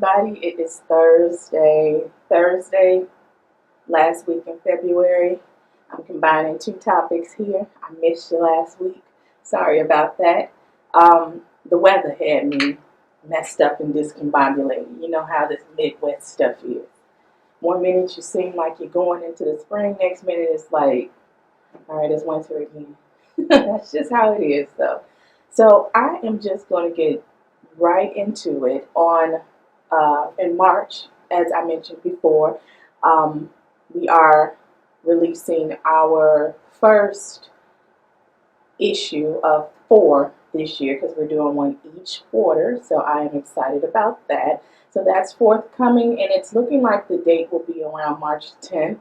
everybody. It is Thursday, last week in February. I'm combining two topics here. I missed you last week. Sorry about that. The weather had me messed up and discombobulated. You know how this Midwest stuff is. One minute you seem like you're going into the spring, next minute it's like, all right, it's winter again. That's just how it is, though. So I am just going to get right into it on in March, as I mentioned before. Um, we are releasing our first issue of four this year because we're doing one each quarter. So I am excited about that. So that's forthcoming, and it's looking like the date will be around March 10th.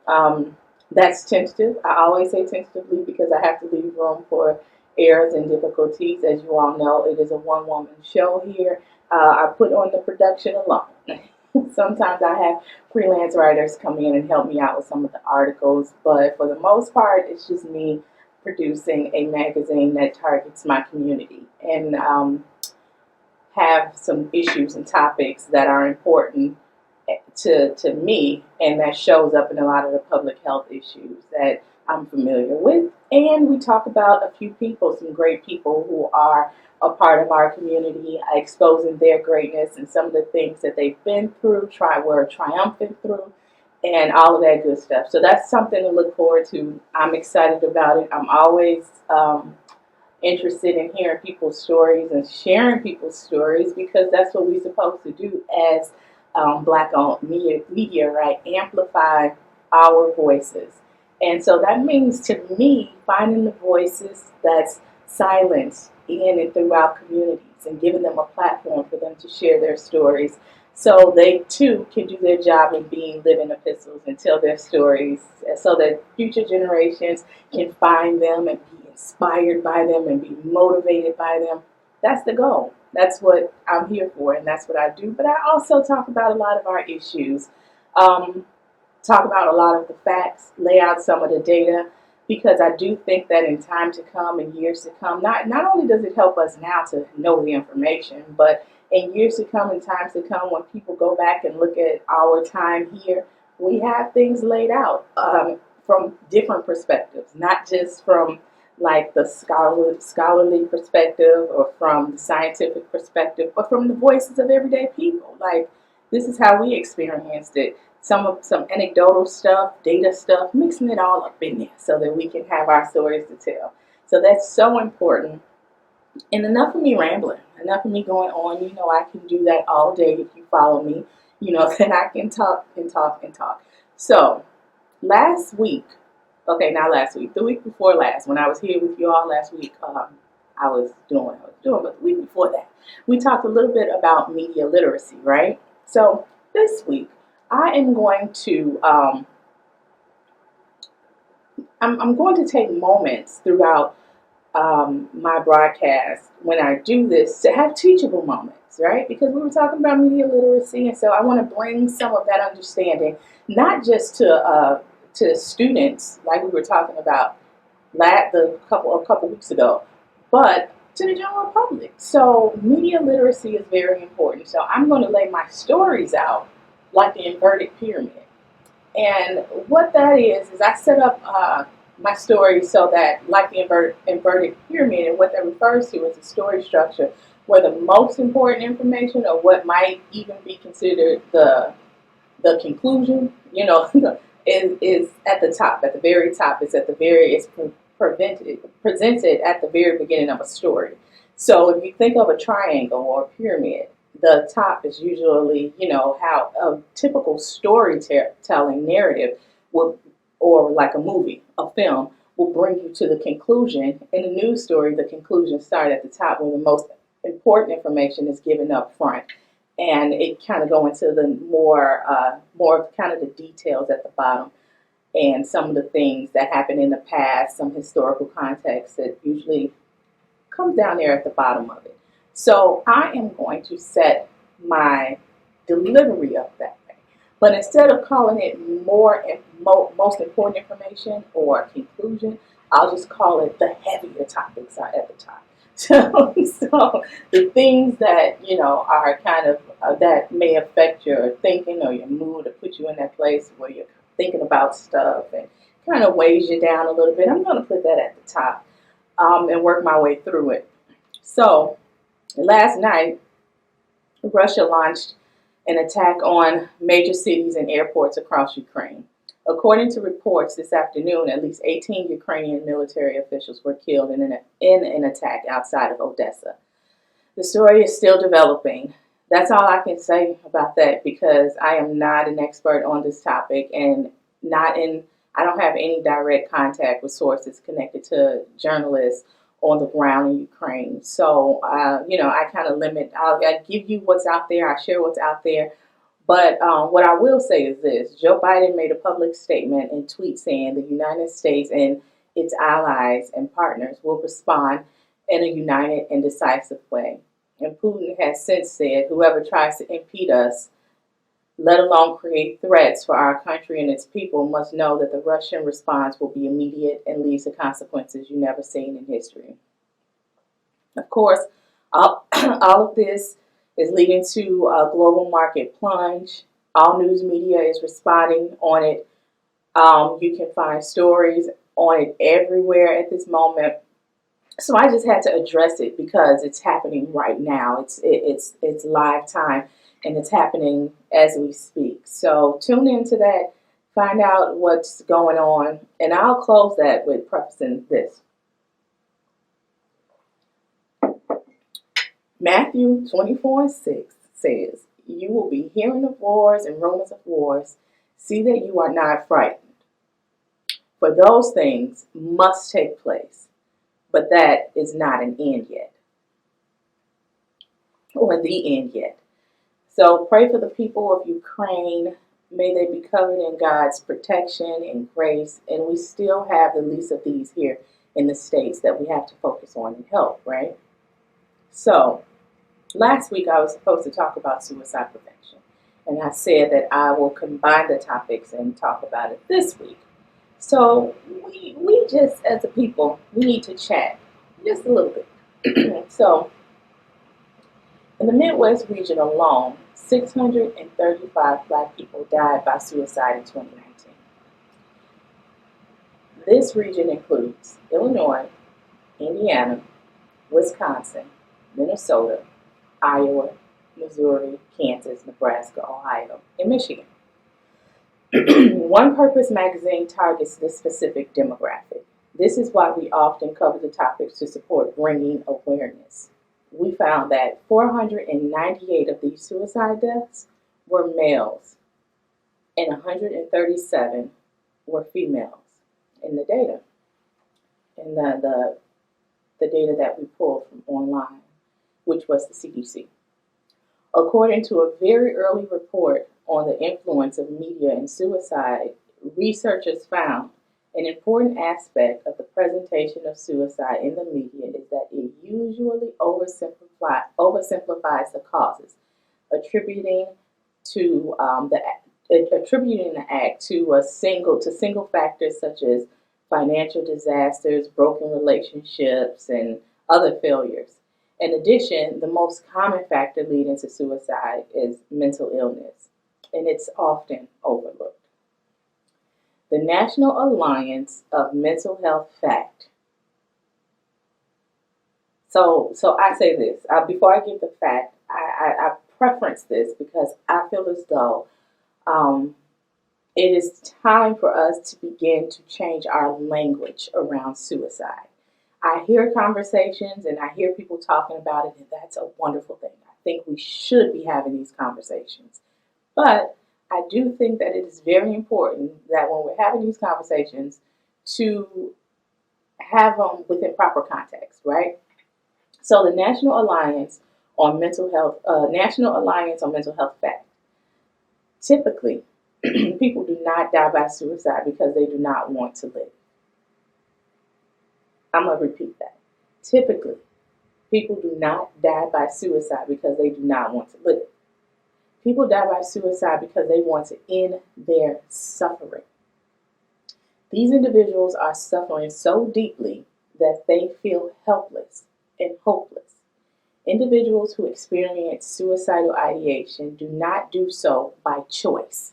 Um, that's tentative. I always say tentatively because I have to leave room for errors and difficulties. As you all know, it is a one-woman show here. I put on the production alone. Sometimes I have freelance writers come in and help me out with some of the articles, but for the most part, it's just me producing a magazine that targets my community and have some issues and topics that are important to me, and that shows up in a lot of the public health issues that I'm familiar with. And we talk about a few people, some great people who are a part of our community, exposing their greatness and some of the things that they've been through, were triumphant through, and all of that good stuff. So that's something to look forward to. I'm excited about it. I'm always interested in hearing people's stories and sharing people's stories because that's what we're supposed to do as Black-owned media, right? Amplify our voices. And so that means to me finding the voices that's silenced in and throughout communities and giving them a platform for them to share their stories so they too can do their job of being living epistles and tell their stories so that future generations can find them and be inspired by them and be motivated by them. That's the goal. That's what I'm here for, and that's what I do. But I also talk about a lot of our issues, talk about a lot of the facts, lay out some of the data, because I do think that in time to come and years to come, not only does it help us now to know the information, but in years to come and times to come, when people go back and look at our time here, we have things laid out from different perspectives, not just from like the scholarly perspective or from the scientific perspective, but from the voices of everyday people. Like, this is how we experienced it. Some anecdotal stuff, data stuff, mixing it all up in there so that we can have our stories to tell. So that's so important. And enough of me rambling, enough of me going on. You know, I can do that all day if you follow me. You know, then I can talk and talk and talk. So last week, okay, not last week, the week before last, when I was here with you all last week, I was doing what I was doing, but the week before that, we talked a little bit about media literacy, right? So this week, I am going to, I'm going to take moments throughout my broadcast when I do this to have teachable moments, right? Because we were talking about media literacy, and so I want to bring some of that understanding, not just to students, like we were talking about a couple weeks ago, but to the general public. So media literacy is very important. So I'm going to lay my stories out like the inverted pyramid. And what that is I set up my story so that, like the inverted pyramid, and what that refers to is a story structure where the most important information, or what might even be considered the conclusion, you know, is at the top, at the very top. It's presented at the very beginning of a story. So if you think of a triangle or a pyramid, the top is usually, you know, how a typical storytelling narrative will, or like a movie, a film, will bring you to the conclusion. In a news story, the conclusion starts at the top where the most important information is given up front. And it kind of go into the more kind of the details at the bottom, and some of the things that happened in the past, some historical context that usually comes down there at the bottom of it. So I am going to set my delivery up that way. But instead of calling it most important information or conclusion, I'll just call it the heavier topics are at the top. So the things that are kind of that may affect your thinking or your mood or put you in that place where you're thinking about stuff and kind of weighs you down a little bit. I'm going to put that at the top and work my way through it. So last night, Russia launched an attack on major cities and airports across Ukraine. According to reports this afternoon, at least 18 Ukrainian military officials were killed in an attack outside of Odessa. The story is still developing. That's all I can say about that because I am not an expert on this topic and I don't have any direct contact with sources connected to journalists on the ground in Ukraine. So, I kind of limit, I give you what's out there, I share what's out there. But what I will say is this: Joe Biden made a public statement and tweet saying the United States and its allies and partners will respond in a united and decisive way. And Putin has since said, whoever tries to impede us, let alone create threats for our country and its people, must know that the Russian response will be immediate and leads to consequences you've never seen in history. Of course, all of this is leading to a global market plunge. All news media is responding on it. You can find stories on it everywhere at this moment. So I just had to address it because it's happening right now. It's live time and it's happening as we speak. So tune into that, find out what's going on, and I'll close that with prefacing this. Matthew 24:6 says, "You will be hearing of wars and rumors of wars. See that you are not frightened. For those things must take place, but that is not an end yet, or the end yet." So pray for the people of Ukraine. May they be covered in God's protection and grace. And we still have the least of these here in the States that we have to focus on and help, right? So last week I was supposed to talk about suicide prevention. And I said that I will combine the topics and talk about it this week. So we just, as a people, we need to chat just a little bit. So in the Midwest region alone, 635 Black people died by suicide in 2019. This region includes Illinois, Indiana, Wisconsin, Minnesota, Iowa, Missouri, Kansas, Nebraska, Ohio, and Michigan. One Purpose magazine targets this specific demographic. This is why we often cover the topics to support bringing awareness. We found that 498 of these suicide deaths were males and 137 were females in the data, in the data that we pulled from online, which was the CDC. According to a very early report on the influence of media and suicide, researchers found an important aspect of the presentation of suicide in the media is that it usually oversimplifies the causes, attributing the act to single factors such as financial disasters, broken relationships, and other failures. In addition, the most common factor leading to suicide is mental illness, and it's often overlooked. The National Alliance of Mental Health Fact. So I say this, before I give the fact, I preference this because I feel as though it is time for us to begin to change our language around suicide. I hear conversations and I hear people talking about it, and that's a wonderful thing. I think we should be having these conversations. But I do think that it is very important that when we're having these conversations to have them within proper context, right? So the National Alliance on Mental Health Fact. Typically, people do not die by suicide because they do not want to live. I'm going to repeat that. Typically, people do not die by suicide because they do not want to live. People die by suicide because they want to end their suffering. These individuals are suffering so deeply that they feel helpless and hopeless. Individuals who experience suicidal ideation do not do so by choice.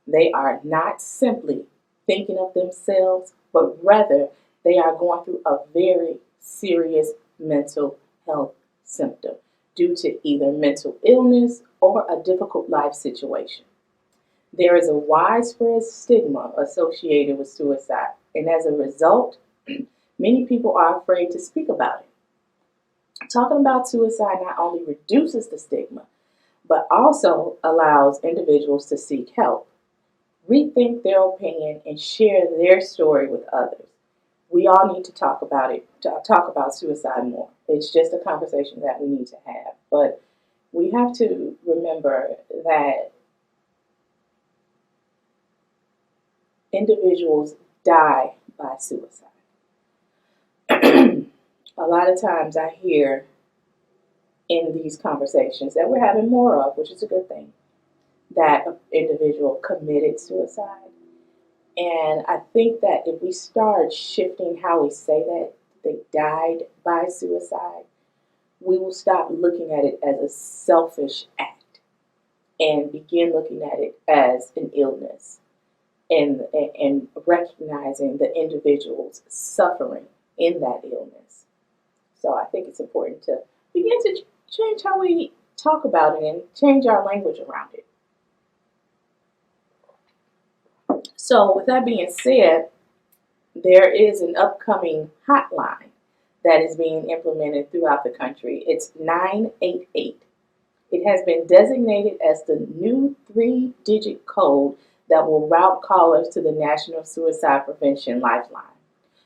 They are not simply thinking of themselves, but rather they are going through a very serious mental health symptom due to either mental illness or a difficult life situation. There is a widespread stigma associated with suicide, and as a result, many people are afraid to speak about it. Talking about suicide not only reduces the stigma, but also allows individuals to seek help, rethink their opinion, and share their story with others. We all need to talk about it, to talk about suicide more. It's just a conversation that we need to have. But we have to remember that individuals die by suicide. A lot of times I hear in these conversations that we're having more of, which is a good thing, that an individual committed suicide. And I think that if we start shifting how we say that they died by suicide, we will stop looking at it as a selfish act and begin looking at it as an illness and recognizing the individual's suffering in that illness. So I think it's important to begin to change how we talk about it and change our language around it. So with that being said, there is an upcoming hotline that is being implemented throughout the country. It's 988. It has been designated as the new 3-digit code that will route callers to the National Suicide Prevention Lifeline.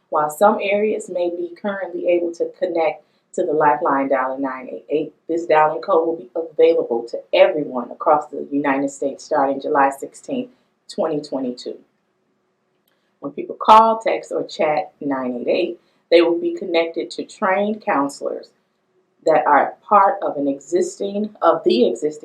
While some areas may be currently able to connect to the Lifeline dialing 988, this dialing code will be available to everyone across the United States starting July 16, 2022. When people call, text, or chat 988, they will be connected to trained counselors that are part of the existing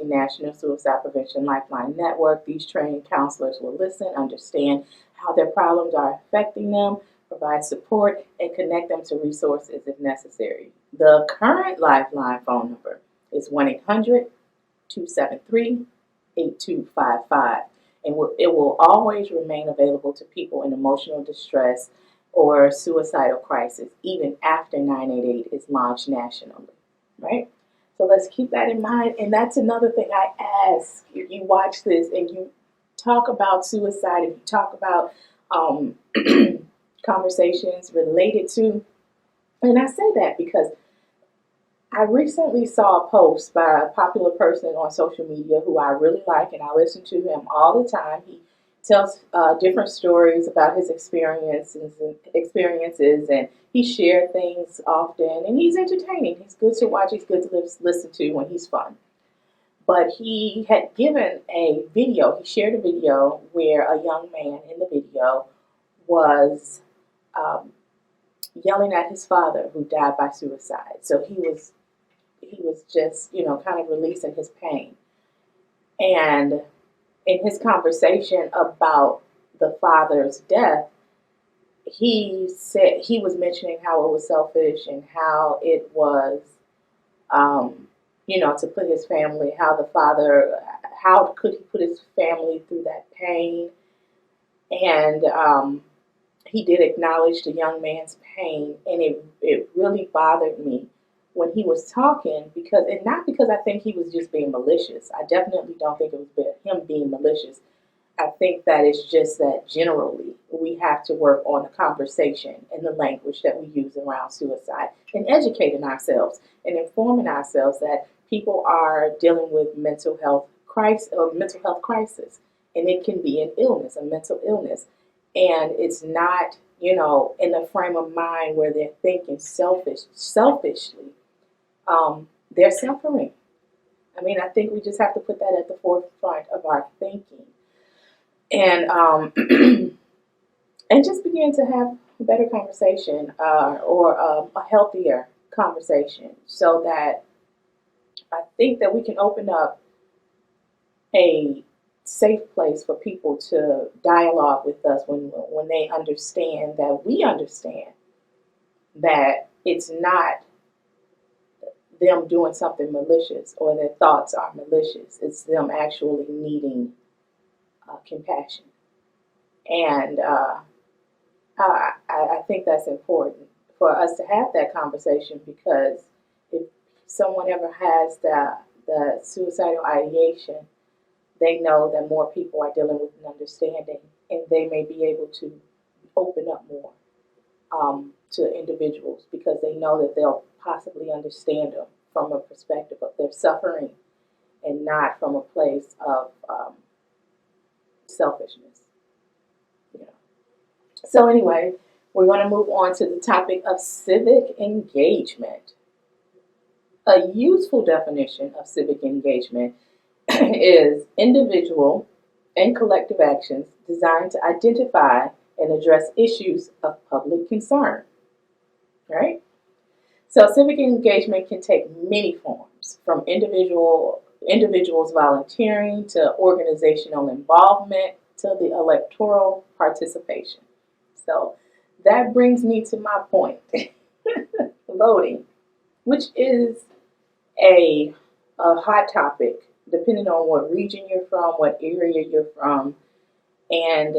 National Suicide Prevention Lifeline network. These trained counselors will listen, understand how their problems are affecting them, provide support, and connect them to resources if necessary. The current Lifeline phone number is 1-800-273-8255, and it will always remain available to people in emotional distress or suicidal crisis, even after 988 is launched nationally, right? So let's keep that in mind. And that's another thing I ask. If you watch this and you talk about suicide, if you talk about conversations related to, and I say that because I recently saw a post by a popular person on social media who I really like, and I listen to him all the time. He tells different stories about his experiences, and he shares things often, and he's entertaining. He's good to watch. He's good to listen to when he's fun. But he had given a video. He shared a video where a young man in the video was yelling at his father who died by suicide. So he was just, kind of releasing his pain. And in his conversation about the father's death, he said he was mentioning how it was selfish and how it was, to put his family, how could he put his family through that pain. And he did acknowledge the young man's pain, and it really bothered me when he was talking, and not because I think he was just being malicious. I definitely don't think it was him being malicious. I think that it's just that generally we have to work on the conversation and the language that we use around suicide and educating ourselves and informing ourselves that people are dealing with mental health crisis, and it can be an illness, a mental illness, and it's not, in the frame of mind where they're thinking selfishly. They're suffering. I mean, I think we just have to put that at the forefront of our thinking, and and just begin to have a better conversation or a healthier conversation, so that I think that we can open up a safe place for people to dialogue with us when they understand that we understand that it's not them doing something malicious or their thoughts are malicious. It's them actually needing compassion. And I think that's important for us to have that conversation, because if someone ever has the suicidal ideation, they know that more people are dealing with an understanding, and they may be able to open up more to individuals, because they know that they'll possibly understand them from a perspective of their suffering and not from a place of selfishness. You know. So anyway, we're going to move on to the topic of civic engagement. A useful definition of civic engagement is individual and collective actions designed to identify and address issues of public concern. Right? So civic engagement can take many forms, from individuals volunteering to organizational involvement to the electoral participation. So that brings me to my point. Voting, which is a hot topic depending on what region you're from, what area you're from. And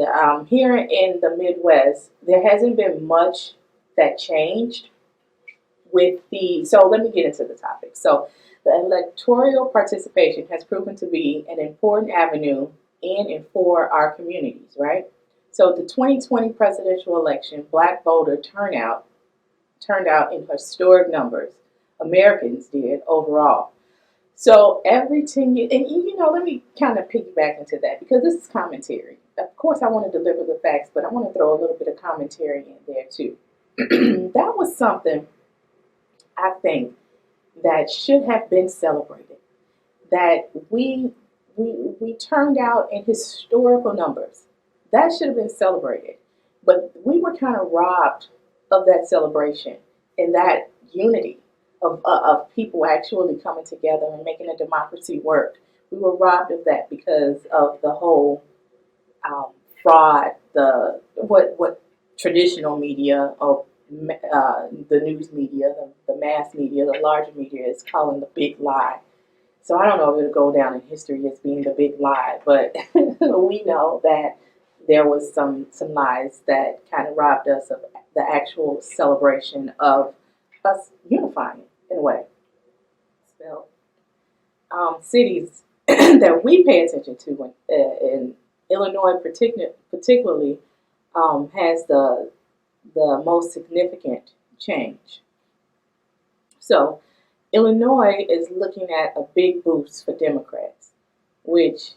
here in the Midwest, there hasn't been much that changed with so let me get into the topic. So the electoral participation has proven to be an important avenue in and for our communities, right? So the 2020 presidential election, Black voter turned out in historic numbers. Americans did overall. So every 10 years, and let me kind of piggyback into that, because this is commentary. Of course, I want to deliver the facts, but I want to throw a little bit of commentary in there too. That was something I think that should have been celebrated. That we turned out in historical numbers. That should have been celebrated. But we were kind of robbed of that celebration and that unity of people actually coming together and making a democracy work. We were robbed of that because of the whole fraud, what traditional media, or the news media, the mass media, the larger media is calling the big lie. So I don't know if it'll go down in history as being the big lie, but we know that there was some lies that kind of robbed us of the actual celebration of us unifying in a way. So cities that we pay attention to in Illinois, particularly, has the most significant change. So Illinois is looking at a big boost for Democrats, which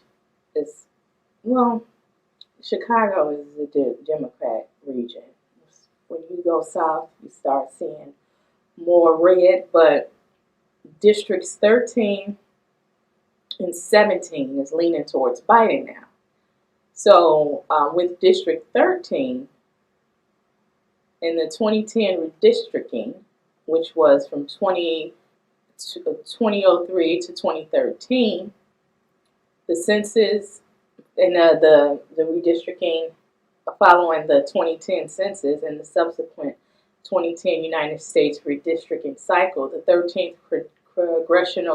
is, well, Chicago is the Democrat region. When you go south, you start seeing more red, but districts 13 and 17 is leaning towards Biden now. So with District 13, in the 2010 redistricting, which was from 2003 to 2013, the census and the redistricting following the 2010 census and the subsequent 2010 United States redistricting cycle, the 13th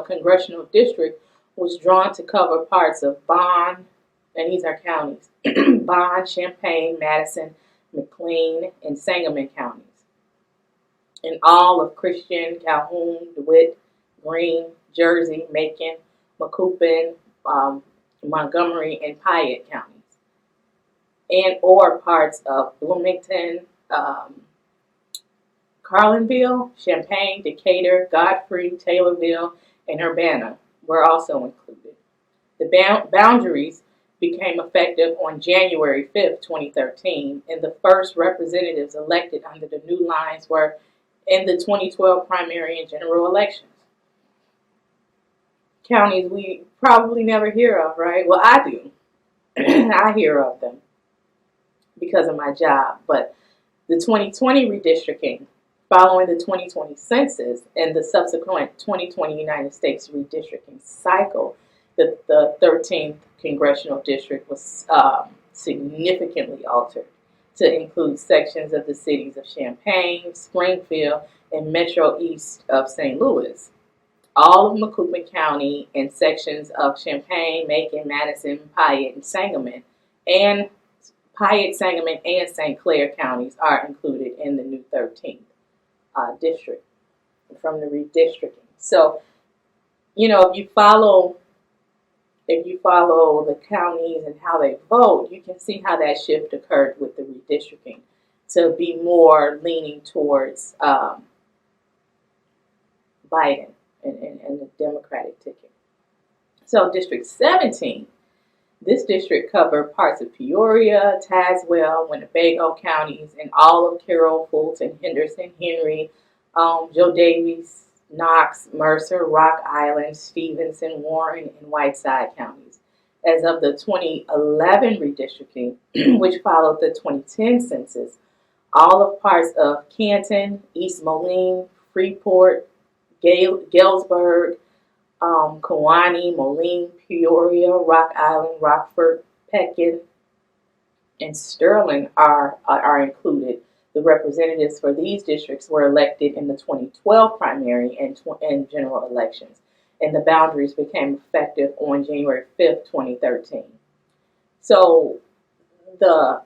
congressional district was drawn to cover parts of Bond, and these are counties, Bond, Champaign, Madison, McLean, and Sangamon counties, and all of Christian, Calhoun, DeWitt, Greene, Jersey, Macon, Macoupin, Montgomery, and Piatt counties, and or parts of Bloomington, Carlinville, Champaign, Decatur, Godfrey, Taylorville, and Urbana were also included. The boundaries became effective on January 5th, 2013, and the first representatives elected under the new lines were in the 2012 primary and general elections. Counties we probably never hear of, right? Well, I do. I hear of them because of my job, but the 2020 redistricting, following the 2020 census and the subsequent 2020 United States redistricting cycle, the 13th congressional district was significantly altered to include sections of the cities of Champaign, Springfield, and Metro East of St. Louis. all of Macomb County and sections of Champaign, Macon, Madison, Piatt, and Sangamon. And Piatt, Sangamon, and St. Clair counties are included in the new 13th district from the redistricting. So, if you follow the counties and how they vote, you can see how that shift occurred with the redistricting to be more leaning towards Biden and the Democratic ticket. So District 17, this district covered parts of Peoria, Tazewell, Winnebago counties, and all of Carroll, Fulton, Henderson, Henry, Joe Davies, Knox, Mercer, Rock Island, Stevenson, Warren, and Whiteside counties. As of the 2011 redistricting, which followed the 2010 census, all of parts of Canton, East Moline, Freeport, Galesburg, Kewanee, Moline, Peoria, Rock Island, Rockford, Pekin, and Sterling are included. The representatives for these districts were elected in the 2012 primary and general elections, and the boundaries became effective on January 5th, 2013. So the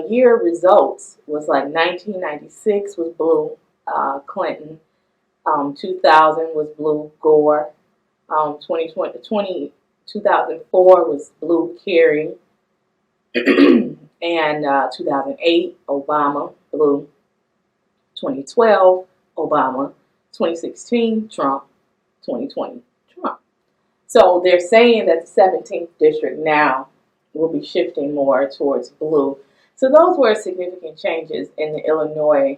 year results was like 1996 was blue, Clinton. 2000 was blue, Gore. 2004 was blue, Kerry. And 2008, Obama, blue. 2012, Obama. 2016, Trump. 2020, Trump. So they're saying that the 17th district now will be shifting more towards blue. So those were significant changes in the Illinois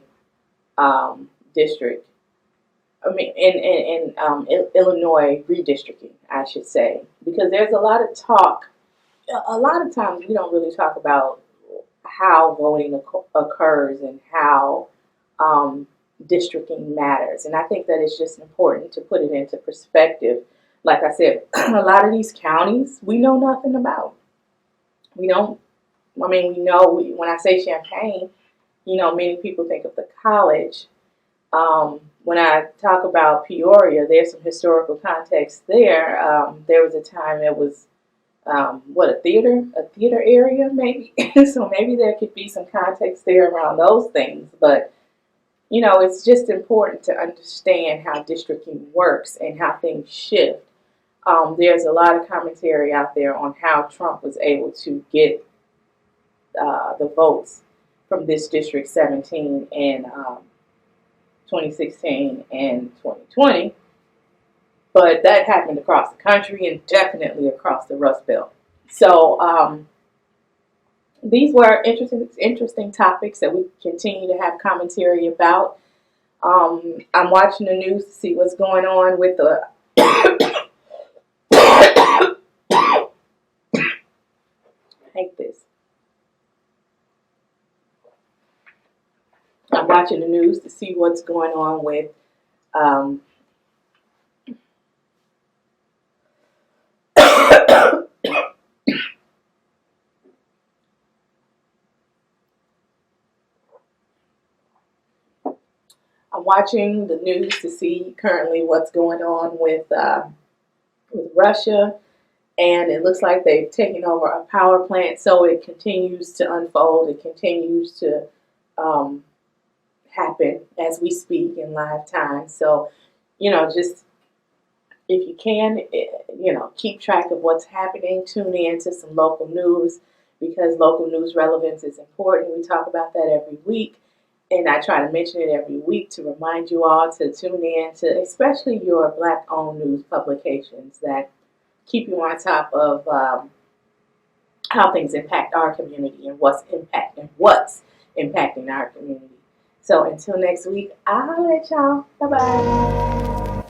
district. In Illinois redistricting, I should say, because there's a lot of talk. A lot of times we don't really talk about how voting occurs and how districting matters. And I think that it's just important to put it into perspective. Like I said, a lot of these counties we know nothing about. We know when I say Champaign, many people think of the college. When I talk about Peoria, there's some historical context there. There was a time it was a theater area maybe. So maybe there could be some context there around those things. But it's just important to understand how districting works and how things shift. There's a lot of commentary out there on how Trump was able to get the votes from this District 17 and 2016 and 2020, but that happened across the country and definitely across the Rust Belt. So these were interesting topics that we continue to have commentary about. I'm watching the news to see what's going on with the I hate this. I'm watching the news to see what's going on with I'm watching the news to see currently what's going on with Russia, and it looks like they've taken over a power plant. So it continues to unfold. It continues to happen as we speak in live time. So, just if you can, keep track of what's happening. Tune in to some local news because local news relevance is important. We talk about that every week. And I try to mention it every week to remind you all to tune in to especially your Black-owned news publications that keep you on top of how things impact our community and what's impacting our community. So until next week, I'll let y'all. Bye-bye.